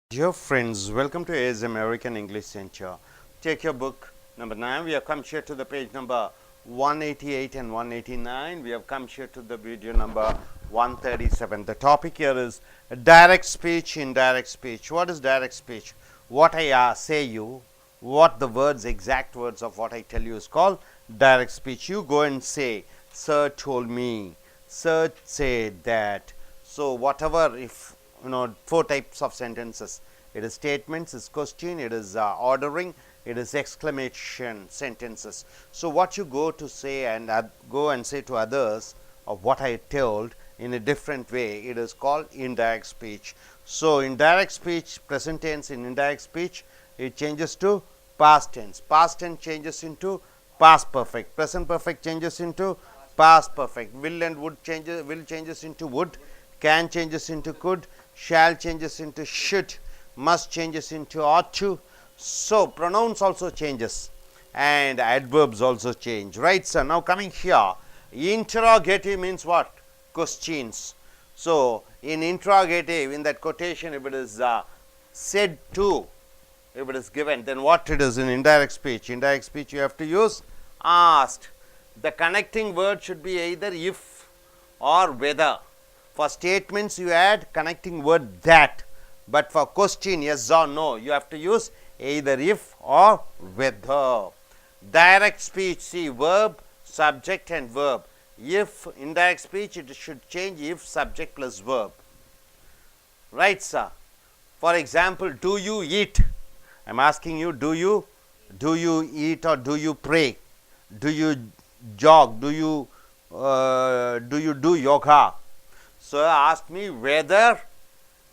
Dear friends, welcome to AS American English Center. Take your book number 9. We have come here to the page number 188 and 189. We have come here to the video number 137. The topic here is direct speech, indirect speech. What is direct speech? What I say you, what the words, exact words of what I tell you is called direct speech. You go and say, sir told me, sir said that. So whatever, if four types of sentences. It is statements, it is question, it is ordering, it is exclamation sentences. So what you go to say and go and say to others of what I told in a different way, it is called indirect speech. So indirect speech, present tense in indirect speech, it changes to past tense. Past tense changes into past perfect. Present perfect changes into past perfect. Will and would changes, will changes into would. Can changes into could, shall changes into should, must changes into ought to. So pronouns also changes and adverbs also change, right? So now coming here, interrogative means what? Questions. So in interrogative, in that quotation, if it is said to, if it is given, then what it is in indirect speech? Indirect speech you have to use asked. The connecting word should be either if or whether. For statements you add connecting word that, but for question yes or no you have to use either if or whether. Direct speech, see verb, subject and verb. If indirect speech it should change if subject plus verb, right sir? For example, do you eat? I am asking you, do you eat or do you pray? Do you jog? Do you do yoga? Sir asked me whether,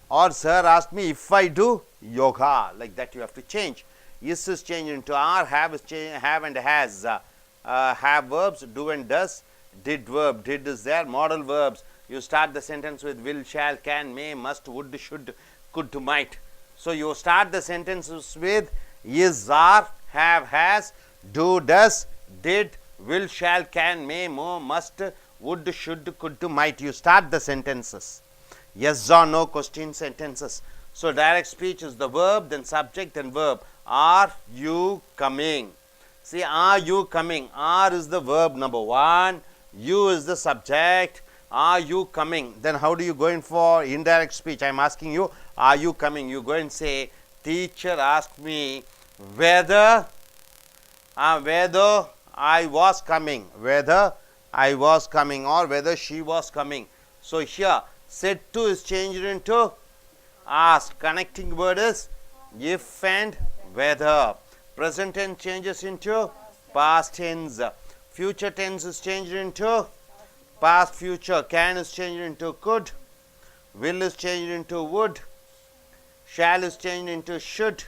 or sir asked me if I do yoga. Like that you have to change. Is is changed into are, have is changed, have and has. Have verbs, do and does, did verb, did is there. Modal verbs, you start the sentence with will, shall, can, may, must, would, should, could to might. So you start the sentences with is, are, have, has, do, does, did, will, shall, can, may, must, would, should, could to might. You start the sentences. Yes or no question sentences. So direct speech is the verb, then subject, then verb. Are you coming? See, are you coming? Are is the verb number 1. You is the subject. Are you coming? Then how do you go in for indirect speech? I am asking you, are you coming? You go and say, teacher asked me whether I was coming. Whether I was coming or whether she was coming. So here said to is changed into asked. Connecting word is if and whether. Present tense changes into past tense. Future tense is changed into past future. Can is changed into could. Will is changed into would. Shall is changed into should.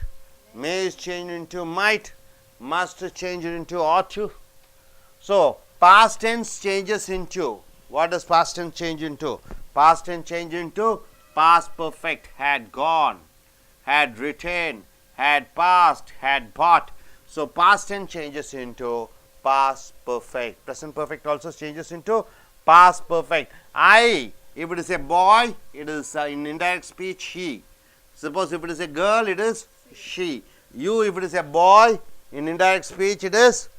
May is changed into might. Must is changed into ought to. So past tense changes into, what does past tense change into? Past tense change into past perfect. Had gone, had written, had passed, had bought. So past tense changes into past perfect. Present perfect also changes into past perfect. I, if it is a boy, it is in indirect speech he. Suppose if it is a girl, it is she. You, if it is a boy, in indirect speech it is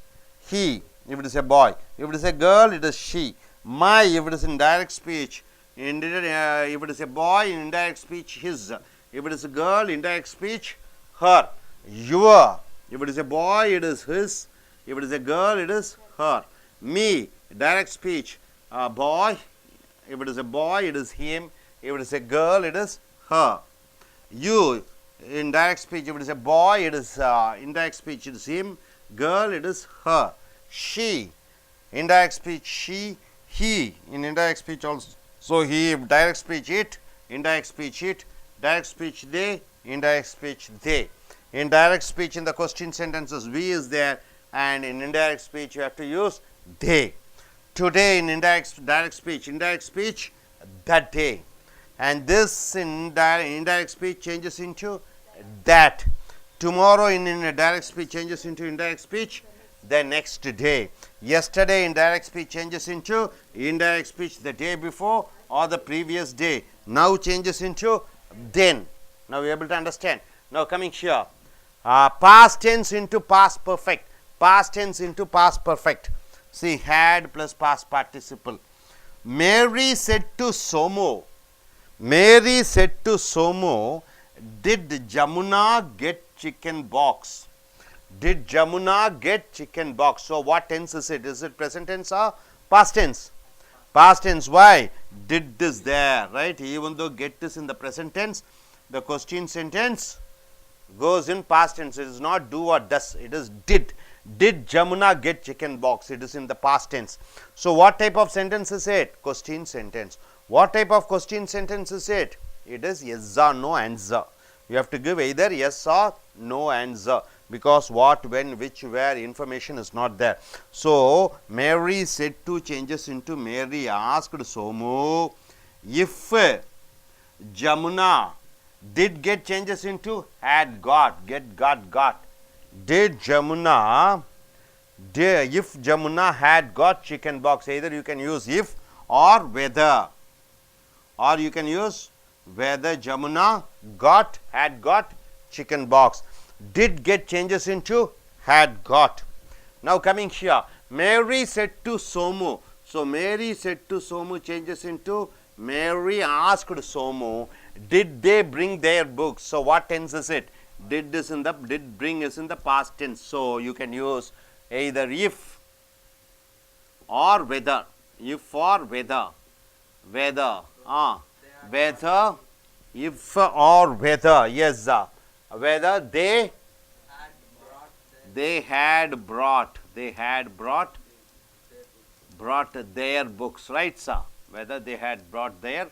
he. If it is a boy, if it is a girl, it is she. My, if it is in direct speech, if it is a boy, in indirect speech his. If it is a girl, indirect speech her. Your, if it is a boy, it is his. If it is a girl, it is her. Me, direct speech boy. If it is a boy, it is him. If it is a girl, it is her. You, in direct speech, if it is a boy, it is indirect speech, it is him. Girl, it is her. She, indirect speech she, he, in indirect speech also. So he, direct speech it, indirect speech it, direct speech they, indirect speech they. In direct speech in the question sentences we is there, and in indirect speech you have to use they. Today in direct speech that day, and this in indirect speech changes into that. Tomorrow in direct speech changes into indirect speech the next day. Yesterday in direct speech changes into indirect speech the day before or the previous day. Now changes into then. Now, you are able to understand. Now, coming here, past tense into past perfect, past tense into past perfect. See, had plus past participle. Mary said to Somu, Mary said to Somu, did Jamuna get chicken box? Did Jamuna get chicken box? So, what tense is it? Is it present tense or past tense? Past tense. Why? Did is there, right? Even though get is in the present tense, the question sentence goes in past tense. It is not do or does. It is did. Did Jamuna get chicken box? It is in the past tense. So, what type of sentence is it? Question sentence. What type of question sentence is it? It is yes or no answer. You have to give either yes or no answer, because what, when, which, where information is not there. So, Mary said to changes into Mary asked Somu if Jamuna did get changes into had got, get, got. Did Jamuna, if Jamuna had got chicken box, either you can use if or whether, or you can use whether Jamuna got, had got chicken box. Did get changes into had got. Now, coming here, Mary said to Somu. So, Mary said to Somu changes into Mary asked Somu, did they bring their books? So, what tense is it? Did is in the, did bring is in the past tense. So, you can use either if or whether, if or whether, whether, whether, if or whether, yes, whether they had brought their books, right, sir? Whether they had brought their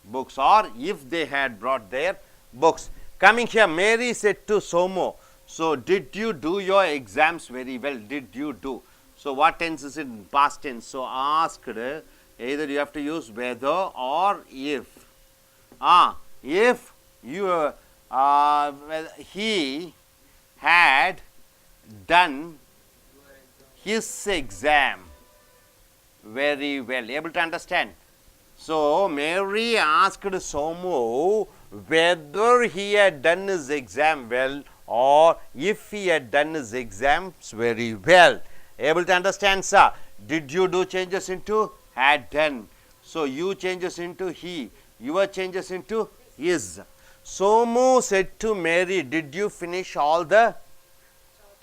books or if they had brought their books. Coming here, Mary said to Somu, so did you do your exams very well? Did you do? So, what tense is it in past tense? So, asked, either you have to use whether or if. If you he had done his exam very well. Able to understand? So, Mary asked Somu whether he had done his exam well or if he had done his exams very well. Able to understand, sir? Did you do changes into had done. So, you changes into he, your changes into is. Somu said to Mary, did you finish all the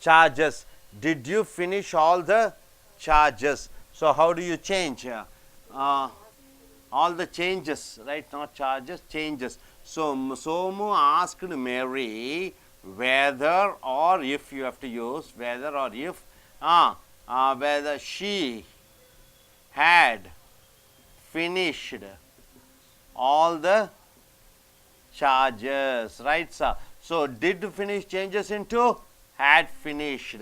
charges? Did you finish all the charges? So, how do you change? All the changes, right? Not charges, changes. So, Somu asked Mary whether or if, you have to use whether or if, whether she had finished all the charges, right, sir? So, did finish changes into had finished.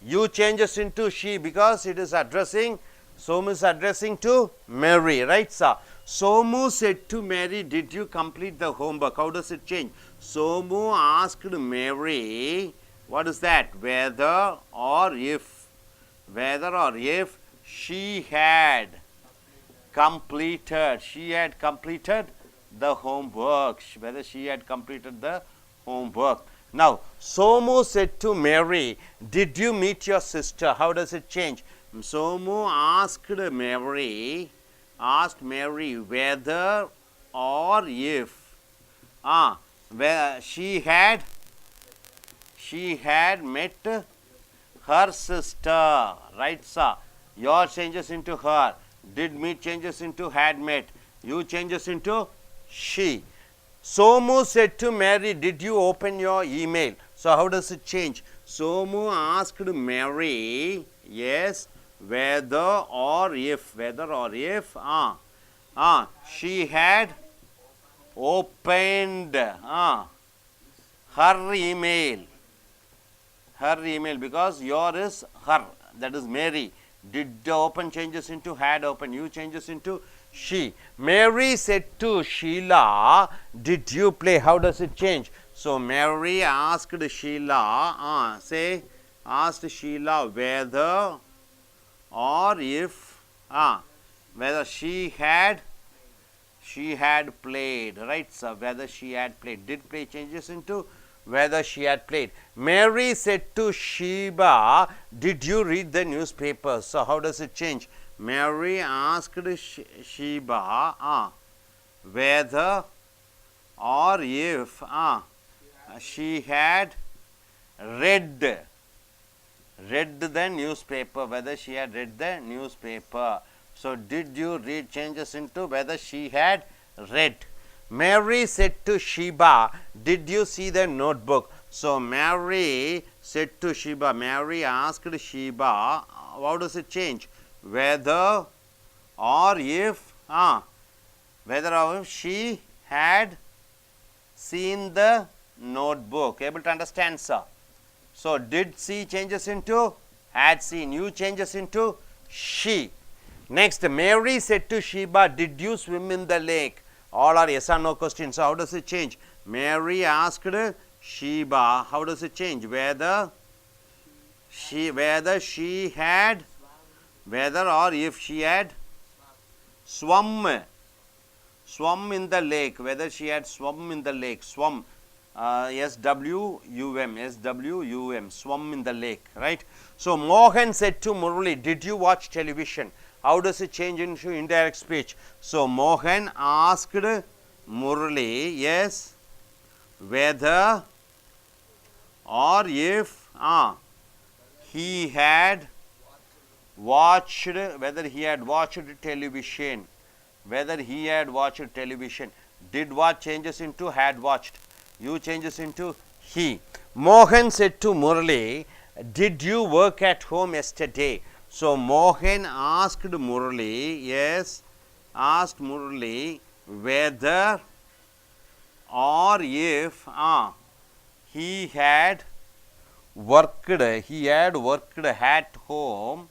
You changes into she because it is addressing, Somu is addressing to Mary, right, sir? Somu said to Mary, did you complete the homework? How does it change? Somu asked Mary, what is that? Whether or if, whether or if she had completed, the homework, whether she had completed the homework. Now, Somu said to Mary, did you meet your sister? How does it change? Somu asked Mary whether or if, where she had met her sister, right, sir? Your changes into her, did meet changes into had met, you changes into she. Somu said to Mary, did you open your email? So, how does it change? Somu asked Mary, yes, whether or if, she had opened her email, because your is her, that is Mary. Did the open changes into had open, you changes into she. Mary said to Sheila, did you play? How does it change? So, Mary asked Sheila, asked Sheila whether or if, whether she had she had played, right? So whether she had played. Did play changes into whether she had played. Mary said to Sheba, did you read the newspaper? So how does it change? Mary asked Sheba whether or if she had read the newspaper, whether she had read the newspaper. So did you read changes into whether she had read. Mary said to Sheba, did you see the notebook? So Mary said to Sheba, Mary asked Sheba, how does it change? Whether or if she had seen the notebook. Able to understand, sir? So did see changes into had seen. You changes into she. Next, Mary said to Sheba, did you swim in the lake? All are yes or no questions. So how does it change? Mary asked Sheba, how does it change? Whether she had, whether or if she had swum in the lake, whether she had swum in the lake, swum, S-W-U-M, swum in the lake, right? So Mohan said to Murali, did you watch television? How does it change into indirect speech? So Mohan asked Murali, yes, whether or if he had watched, whether he had watched television, whether he had watched television. Did what changes into had watched. You changes into he. Mohan said to Murali, did you work at home yesterday? So Mohan asked Murali, yes, asked Murali whether or if he had worked at home,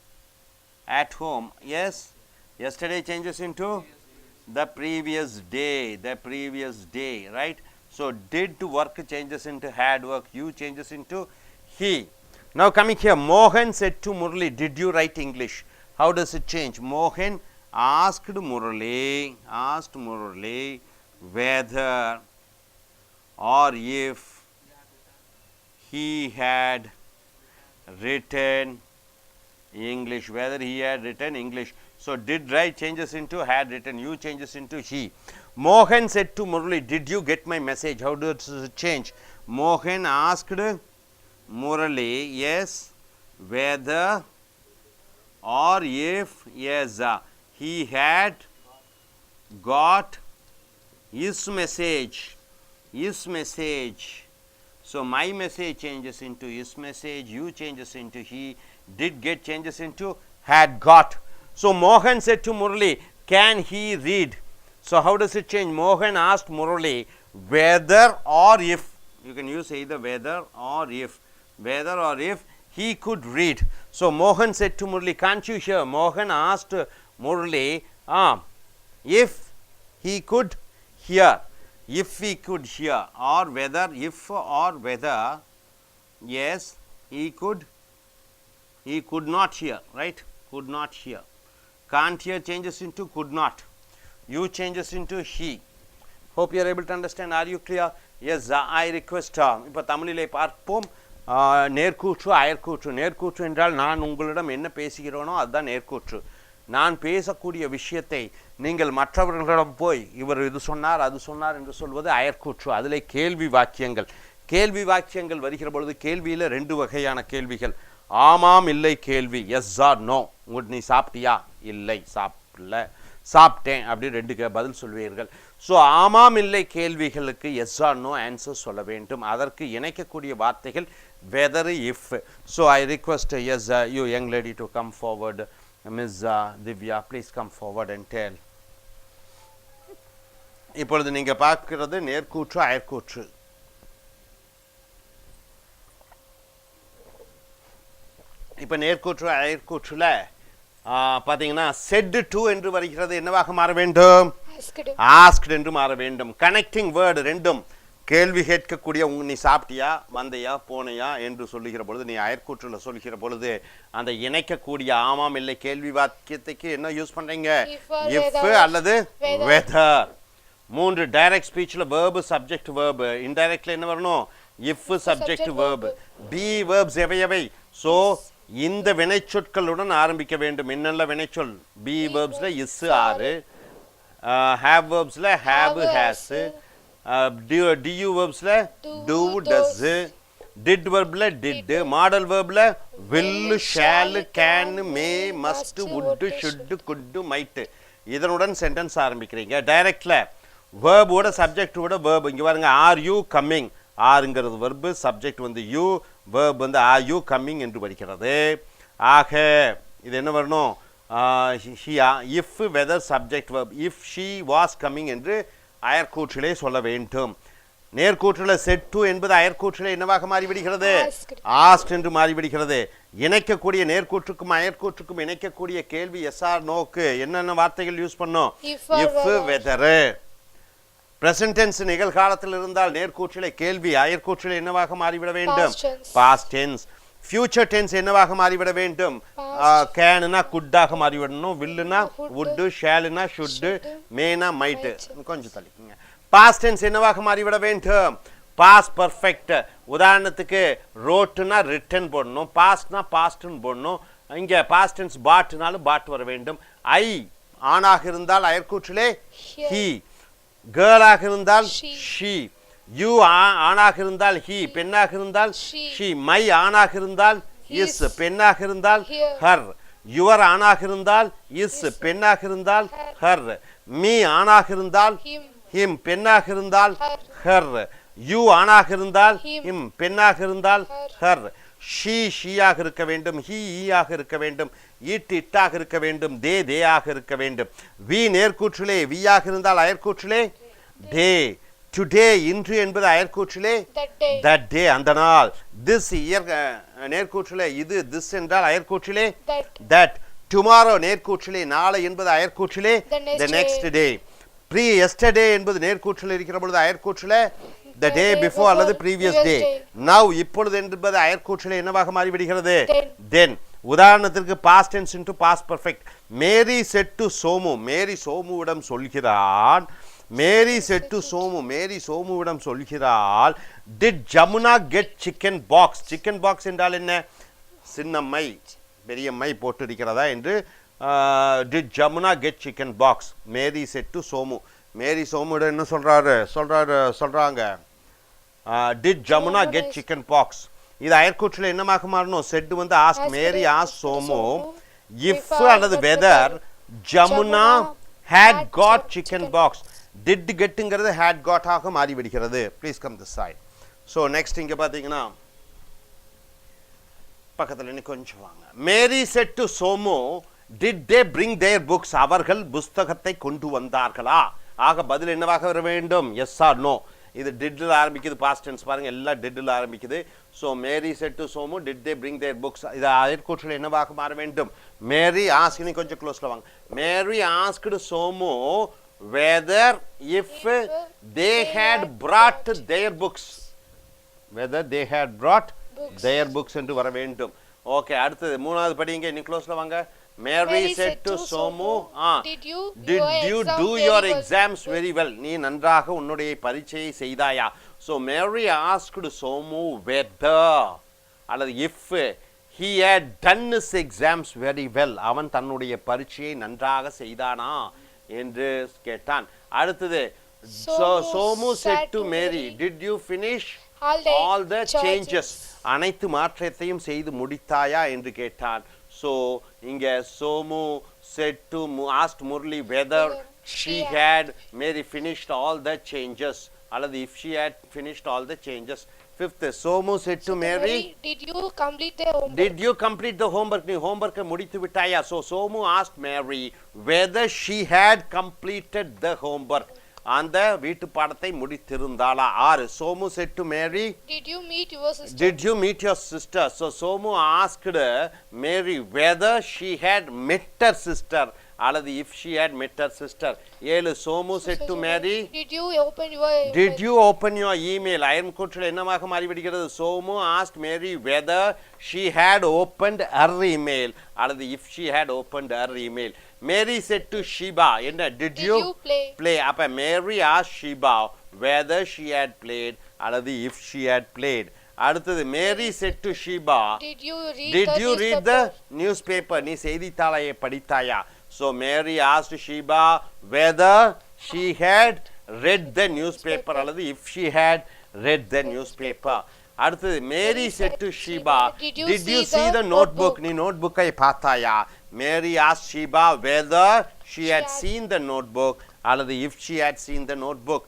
yes. Yesterday changes into the previous day, right? So did work changes into had work, you changes into he. Now coming here, Mohan said to Murali, did you write English? How does it change? Mohan asked Murali whether or if he had written English, whether he had written English. So did write changes into had written, you changes into he. Mohan said to Murali, did you get my message? How does it change? Mohan asked Murali, yes, whether or if, yes, he had got his message. So my message changes into his message, you changes into he, did get changes into had got. So Mohan said to Murali, can he read? So how does it change? Mohan asked Murali whether or if, you can use either whether or if he could read. So Mohan said to Murali, can't you hear? Mohan asked Murali if he could hear, or whether, if or whether, yes, he could not hear, right? Could not hear. Can't hear changes into could not. You changes into he. Hope you are able to understand. Are you clear? Yes, I request. இப்போ தமிழிலே பார்ப்போம். நேர்கூற்று அயற்கூற்று. நேர்கூற்று என்றால் நான் உங்களிடம் என்ன பேசுகிறேனோ அதுதான் நேர்கூற்று. நான் பேசக்கூடிய விஷயத்தை நீங்கள் மற்றவர்களிடம் போய் இவர் இது சொன்னார் அது சொன்னார் என்று சொல்வது அயற்கூற்று. அதிலே கேள்வி வாக்கியங்கள் வருகிற பொழுது கேள்வியில் ரெண்டு வகையான கேள்விகள். ஆமாம் இல்லை கேள்வி, எஸ் ஆர் நோ. நீ சாப்பிட்டியா? இல்லை சாப்பிடல, சாப்பிட்டேன் அப்படி ரெண்டு பதில் சொல்வீர்கள். ஸோ ஆமாம் இல்லை கேள்விகளுக்கு எஸ் ஆர் நோ ஆன்சர் சொல்ல வேண்டும். அதற்கு இணைக்கக்கூடிய வார்த்தைகள் whether, if. So I request as you young lady to come forward. Miss Divya, please come forward and tell. இப்பொழுது நீங்கள் பார்க்கிறது நேர்கூற்று அயற்கூற்று. இப்போ நேர்கூற்று அயற்கூற்றில் பார்த்தீங்கன்னா செட் டு என்று வருகிறது, என்னவாக மாற வேண்டும்? ஆஸ்க்டு என்று மாற வேண்டும். கனெக்டிங் வேர்டு ரெண்டும் கேள்வி கேட்கக்கூடிய நீ சாப்பிட்டியா, வந்தையா, போனையா என்று சொல்லுகிற பொழுது, நீ அயற்கூற்றில் சொல்லுகிற பொழுது அந்த இணைக்கக்கூடிய ஆமாம் இல்லை கேள்வி வாக்கியத்துக்கு என்ன யூஸ் பண்ணுறீங்க? இஃப் அல்லது வெதர். மூன்று டைரக்ட் ஸ்பீச்ல verb சப்ஜெக்ட் verb இன்டைரக்ட்ல என்ன வரணும் if subject verb be verbs எவை so இந்த வினைச்சொற்களுடன் ஆரம்பிக்க வேண்டும் என்னென்ன வினைச்சொல் be verbsல is ஆறு have verbsல have has do verbsல do does did verbல did modal verbல will shall can may must would should could might இதனுடன் சென்டென்ஸ் ஆரம்பிக்கிறீங்க டைரக்ட்ல verb ஓட சப்ஜெக்ட் ஓட verb இங்க பாருங்க are you coming ஆர்ங்கிறது verb subject வந்து you verb வந்து are you coming என்று படிக்கிறது ஆக இது என்ன வரணும் if whether subject verb if she was coming என்று அயர்க்கூற்றிலே சொல்ல வேண்டும் நேர்கூற்றில said to என்பது அயர்க்கூற்றிலே என்னவாக மாறிவிடுகிறது asked என்று மாறிவிடுகிறது இணைக்கக்கூடிய நேர்கூற்றுக்கும் அயர்க்கூற்றுக்கும் இணைக்கக்கூடிய கேள்வி yes or no க்கு என்னென்ன வார்த்தைகள் யூஸ் பண்ணோம் if whether present tense நிகழ்காலத்தில் இருந்தால் நேர்கூற்றிலே கேள்வி அயர்க்கூற்றிலே என்னவாக மாறிவிட வேண்டும் past tense future tense என்னவாக மாறிவிட வேண்டும் canனா could ஆக மாறிவிடணும் willனா would shallனா should mayனா might கொஞ்சம் தள்ளிக்கங்க past tense என்னவாக மாறிவிட வேண்டும் past perfect உதாரணத்துக்கு wroteனா written போடணும் pastனா pastன்னு போடணும் இங்க past tense bought-னால bought வர வேண்டும் I ஆணாக இருந்தால் அயர்க்கூற்றிலே he girl ஆக இருந்தால் she you ஆணாக இருந்தால் he பெண்ணாக இருந்தால் she my ஆணாக இருந்தால் is பெண்ணாக இருந்தால் her your ஆணாக இருந்தால் is பெண்ணாக இருந்தால் her me ஆணாக இருந்தால் him பெண்ணாக இருந்தால் her you ஆணாக இருந்தால் him பெண்ணாக இருந்தால் her she ஆக இருக்க வேண்டும் he ஆக இருக்க வேண்டும் it ஆக இருக்க வேண்டும் they ஆக இருக்க வேண்டும் we நேர்கூற்றிலே we ஆக இருந்தால் அயர்கூற்றிலே day today இன்று என்பது அயர்கூற்றிலே that day அந்த நாள் this year நேர்கூற்றிலே இது this என்றால் அயர்கூற்றிலே that tomorrow நேர்கூற்றிலே நாளை என்பது அயர்கூற்றிலே the next day yesterday என்பது நேர்கூற்றிலே இருக்கிற பொழுது அயர்கூற்றிலே the day before அல்லது previous day now இப்பொழுது என்பது அயர்கூற்றிலே என்னவாக மாறிவிடுகிறது then உதாரணத்திற்கு past tense into past perfect Mary said to Somu Mary சோமுவிடம் சொல்கிறான் Mary said to Somu Mary சோமுவிடம் சொல்கிறாள் did Jamuna get chicken box chicken box என்றால் என்ன சின்னம்மை பெரியம்மை போட்டு இருக்கிறதா என்று did Jamuna get chicken box Mary said to Somu Mary சோமுவிடம் என்ன சொல்றாங்க did Jamuna get chicken box இது அயர்கூற்றில் என்னமாக மாறணும் said வந்து ask Mary asked Somu if அல்லது whether Jamuna had got chicken box did getங்கிறது had got ஆக மாறி விடுகிறது please come this side so next இங்க பாத்தீங்கன்னா பக்கத்துல இன்னும் கொஞ்சம் வாங்க Mary said to Somu did they bring their books அவர்கள் புத்தகத்தை கொண்டு வந்தார்களா ஆக பதில் என்னவாக வர வேண்டும் yes or no இது didல ஆரம்பிக்குது past tense பாருங்க எல்லாம் didல ஆரம்பிக்குது so Mary said to Somu did they bring their books இது அயர்கூற்றில் என்னவாக மாற வேண்டும் Mary asked நீ கொஞ்சம் க்ளோஸ்ல வாங்க Mary asked Somu whether if they had brought their books whether they had brought their books என்று வர வேண்டும் ஓகே அடுத்து மூணாவது படிங்க நீ க்ளோஸ்ல வாங்க Mary said to Somu did you do your exams very well நீ நன்றாக உன்னுடைய பரீட்சையை செய்தாயா so Mary asked Somu whether அல்லது if he had done his exams very well அவன் தன்னுடைய பரீட்சையை நன்றாக செய்தானா என்று கேட்டான் அடுத்து Somu said to Mary did you finish all the changes அனைத்து மாற்றத்தையும் செய்து முடித்தாயா என்று கேட்டான் so இங்க Somu said to asked Murli whether she had Mary finished all the changes அல்லது if she had finished all the changes fifth Somu said to Mary did you complete the homework did you complete the homework நீ homework முடித்து விட்டாயா so Somu asked Mary whether she had completed the homework அந்த வீட்டு பாடத்தை முடித்திருந்தாளா ஆறு Somu said to Mary did you meet your sister did you meet your sister so Somu asked Mary whether she had met her sister அல்லது if she had met her sister. 7 Somu said to Mary, Did you open your did you open your email? அயன்கூற்றில் என்னமாக மாறிவிடுகிறது? Somu asked Mary whether she had opened her email அல்லது if she had opened her email. Mary said to Sheba, என்ன did you play? அப்ப Mary asked Sheba whether she had played அல்லது if she had played. அடுத்தது Mary said to Sheba, Did you read the newspaper? நீ செய்தித்தாளை படித்தாயா? So Mary asked Sheba whether she had read the newspaper அல்லது if she had read the newspaper. அடுத்தது Mary said to Sheba, did you see the notebook? நீ நோட்புக்கை பார்த்தாயா? Mary asked Sheba whether she had seen the notebook அல்லது if she had seen the notebook.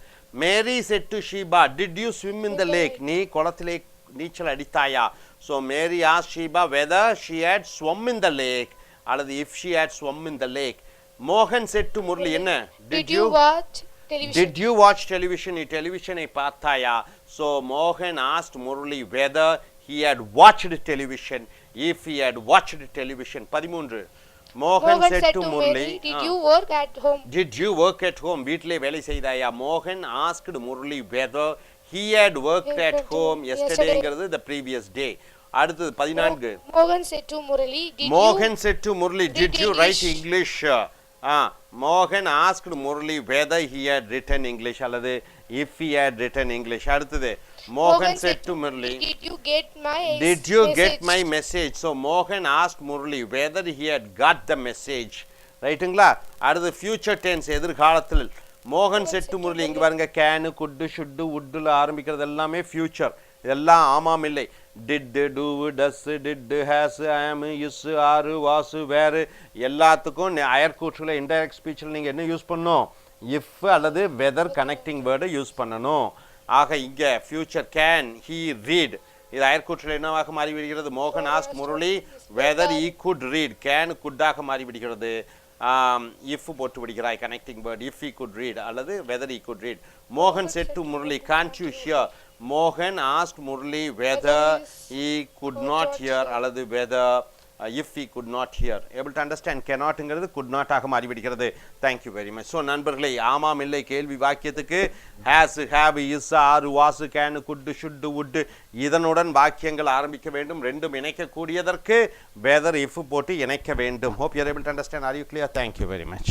Mary said to Sheba, did you swim in the lake? நீ குளத்திலே நீச்சல் அடித்தாயா? So Mary asked Sheba whether she had swum in the lake அல்லது if she had swum in the lake. Mohan said to Murli, என்ன Did you watch television? Did you watch television? நீ டெலிவிஷனை பார்த்தாயா? So Mohan asked Murli whether he had watched television. If he had watched television. 13 Mohan said to Murli, did you work at home? Did you work at home? வீட்டிலே வேலை செய்தாயா? Mohan asked Murli whether he had worked at home yesterdayங்கிறது the previous day. அடுத்து 14 Mohan said to Murali, did you write English? Mohan asked Murali whether he had written English அல்லது if he had written English. அடுத்தது Mohan said to Murali, did you get my message? So Mohan asked Murali whether he had got the message. ரைட்டுங்களா? அடுத்து future tense எதிர்காலத்தில் Mohan said to Murali, இங்க பாருங்க can, could, should, would ஆரம்பிக்கிறது எல்லாமே future. இதெல்லாம் ஆமாம் இல்லை. did, do, does, did, has, am, is, are, was, were எல்லாத்துக்கும் அயற்கூற்றுல indirect speechல நீங்க என்ன யூஸ் பண்ணணும்? if அல்லது whether connecting word யூஸ் பண்ணணும். ஆக இங்க future can he read இது அயற்கூற்றுல என்னவாக மாறிவிடுகிறது? மோகன் asked Murali whether he could read. can, could ஆக மாறிவிடுகிறது. if போட்டு விடுகிறாய் connecting word if he could read அல்லது whether he could read. Mohan said to Murali, can't you hear? Mohan asked Murali whether he could not hear அல்லது whether if he could not hear. Able to understand? cannotங்கிறது could not ஆக மாறிவிடுகிறது. Thank you very much. So நண்பர்களே, ஆமாம் இல்லை கேள்வி வாக்கியத்துக்கு has, have, is, are, was, can, could, should, would இதனுடன் வாக்கியங்கள் ஆரம்பிக்க வேண்டும். ரெண்டும் இணைக்கக்கூடியதற்கு whether if போட்டு இணைக்க வேண்டும். Hope you are able to understand. Are you clear? Thank you very much.